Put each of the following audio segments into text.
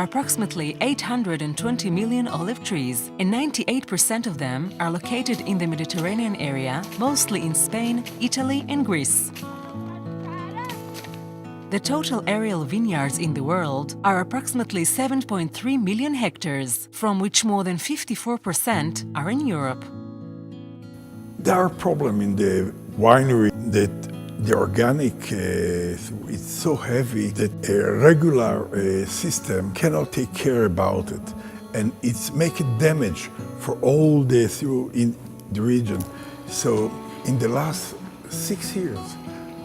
are approximately 820 million olive trees, and 98% of them are located in the Mediterranean area, mostly in Spain, Italy, and Greece. The total aerial vineyards in the world are approximately 7.3 million hectares, from which more than 54% are in Europe. There are problems in the winery that the organic is so heavy that a regular system cannot take care about it, and it's making damage for all the in the region. So in the last 6 years,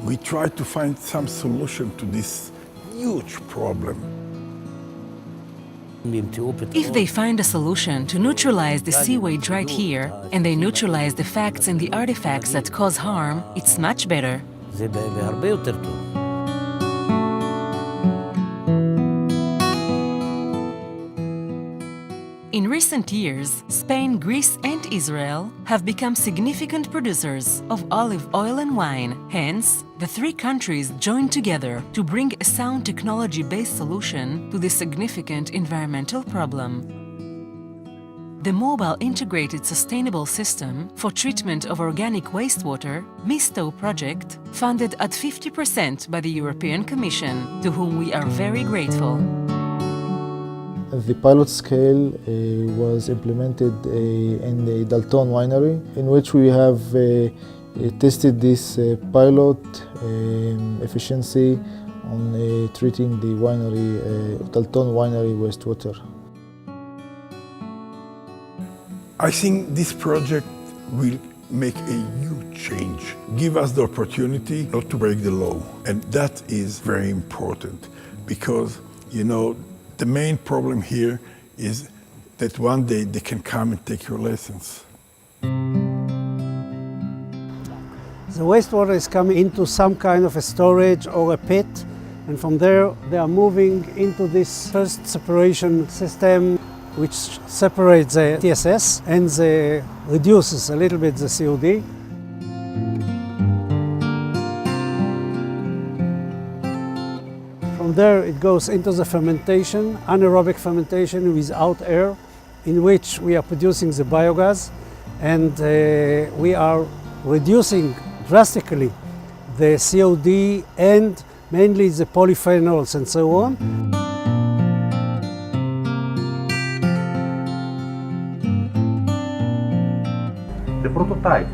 we tried to find some solution to this huge problem. If they find a solution to neutralize the sewage right here, and they neutralize the facts and the artifacts that cause harm, it's much better. In recent years, Spain, Greece, and Israel have become significant producers of olive oil and wine. Hence, the three countries joined together to bring a sound technology-based solution to this significant environmental problem. The Mobile Integrated Sustainable System for Treatment of Organic Wastewater, MISSTOW project, funded at 50% by the European Commission, to whom we are very grateful. The pilot scale was implemented in the Dalton winery, in which we have tested this pilot efficiency on treating the Dalton winery wastewater. I think this project will make a huge change, give us the opportunity not to break the law. And that is very important because, you know, the main problem here is that one day they can come and take your lessons. The wastewater is coming into some kind of a storage or a pit, and from there they are moving into this first separation system, which separates the TSS and reduces a little bit the COD. From there it goes into the fermentation, anaerobic fermentation without air, in which we are producing the biogas, and we are reducing drastically the COD and mainly the polyphenols and so on. The prototype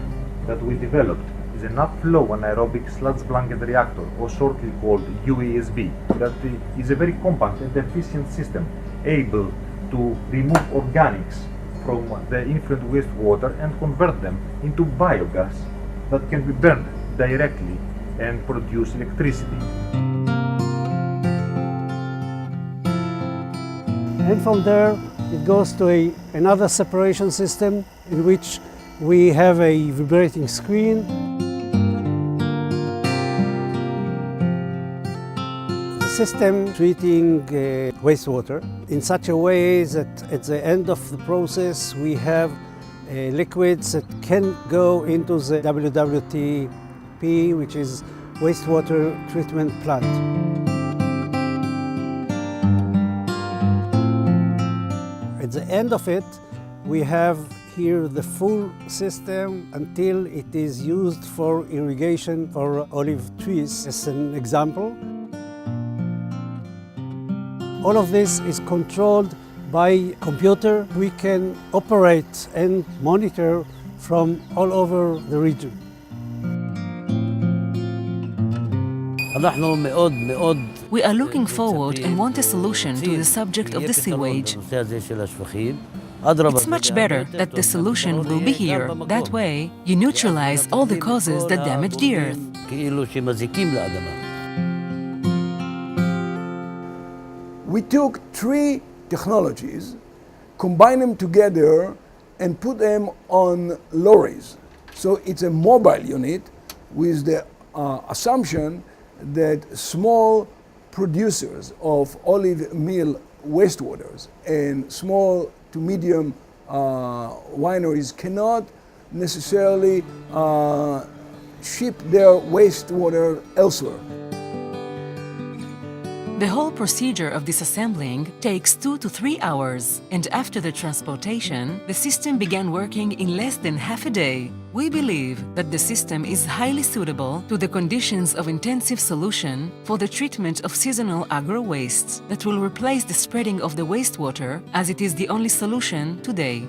that we developed is an upflow anaerobic sludge blanket reactor, or shortly called UASB, that is a very compact and efficient system able to remove organics from the influent wastewater and convert them into biogas that can be burned directly and produce electricity. And from there it goes to another separation system in which we have a vibrating screen. The system treating wastewater in such a way that at the end of the process we have liquids that can go into the WWTP, which is wastewater treatment plant. At the end of it, we have here the full system until it is used for irrigation for olive trees, as an example. All of this is controlled by computer. We can operate and monitor from all over the region. We are looking forward and want a solution to the subject of the sewage. It's much better that the solution will be here. That way, you neutralize all the causes that damage the earth. We took three technologies, combined them together, and put them on lorries. So it's a mobile unit with the assumption that small producers of olive meal wastewaters and small to medium wineries cannot necessarily ship their wastewater elsewhere. The whole procedure of disassembling takes 2 to 3 hours, and after the transportation, the system began working in less than half a day. We believe that the system is highly suitable to the conditions of intensive solution for the treatment of seasonal agro-wastes that will replace the spreading of the wastewater, as it is the only solution today.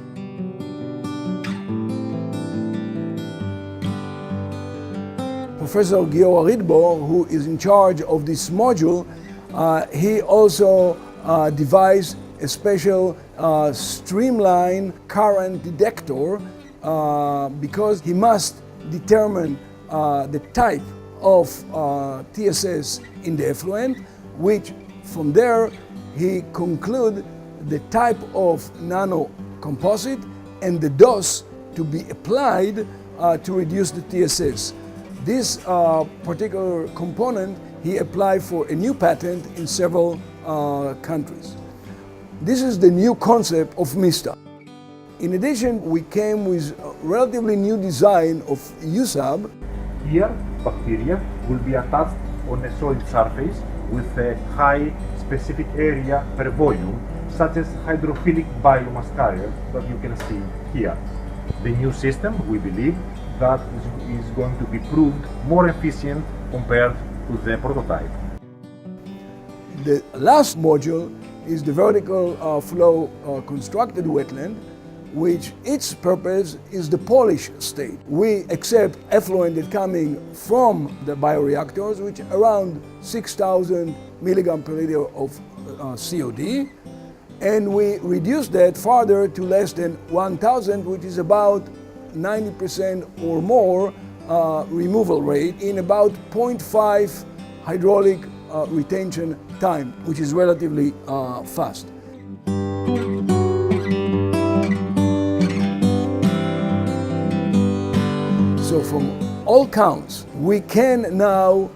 Professor Giora Ridbo, who is in charge of this module, he also devised a special streamline current detector because he must determine the type of TSS in the effluent, which from there he conclude the type of nano composite and the dose to be applied to reduce the TSS. This particular component he applied for a new patent in several countries. This is the new concept of MISSTOW. In addition, we came with a relatively new design of USAB. Here, bacteria will be attached on a solid surface with a high specific area per volume, such as hydrophilic biomass carrier that you can see here. The new system, we believe, that is going to be proved more efficient compared to the prototype. The last module is the vertical flow constructed wetland, which its purpose is the polish state. We accept effluent that coming from the bioreactors, which are around 6,000 milligram per liter of COD, and we reduce that further to less than 1,000, which is about 90% or more removal rate in about 0.5 hydraulic retention time, which is relatively fast. So from all counts, we can now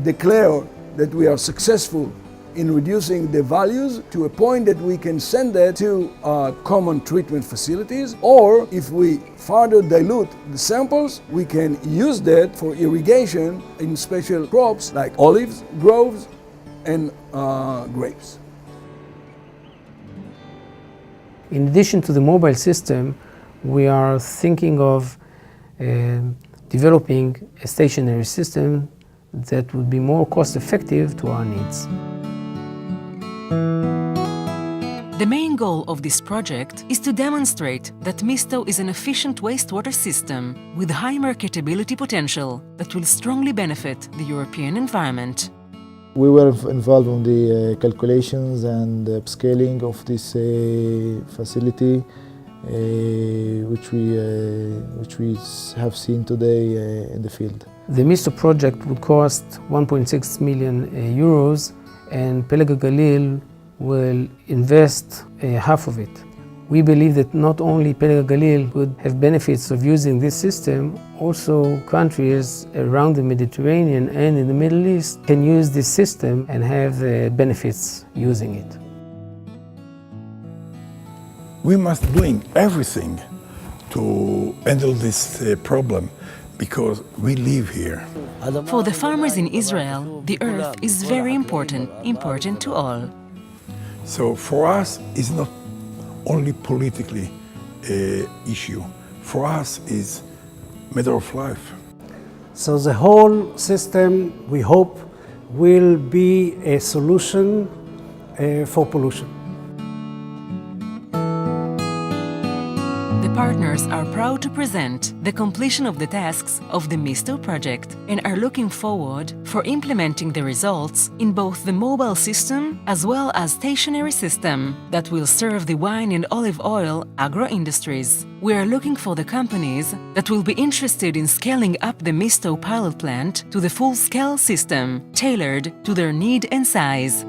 declare that we are successful in reducing the values to a point that we can send that to common treatment facilities, or if we further dilute the samples, we can use that for irrigation in special crops like olives, groves, and grapes. In addition to the mobile system, we are thinking of developing a stationary system that would be more cost-effective to our needs. The main goal of this project is to demonstrate that MISSTOW is an efficient wastewater system with high marketability potential that will strongly benefit the European environment. We were involved in the calculations and scaling of this facility, which we have seen today in the field. The MISSTOW project would cost 1.6 million euros, and Peleg Galil will invest half of it. We believe that not only Peleg Galil would have benefits of using this system, also countries around the Mediterranean and in the Middle East can use this system and have benefits using it. We must doing everything to handle this problem because we live here. For the farmers in Israel, the earth is very important to all. So for us, it's not only politically an issue. For us, it's a matter of life. So the whole system, we hope, will be a solution for pollution. The partners are proud to present the completion of the tasks of the MISSTOW project and are looking forward for implementing the results in both the mobile system as well as stationary system that will serve the wine and olive oil agro-industries. We are looking for the companies that will be interested in scaling up the MISSTOW pilot plant to the full-scale system, tailored to their need and size.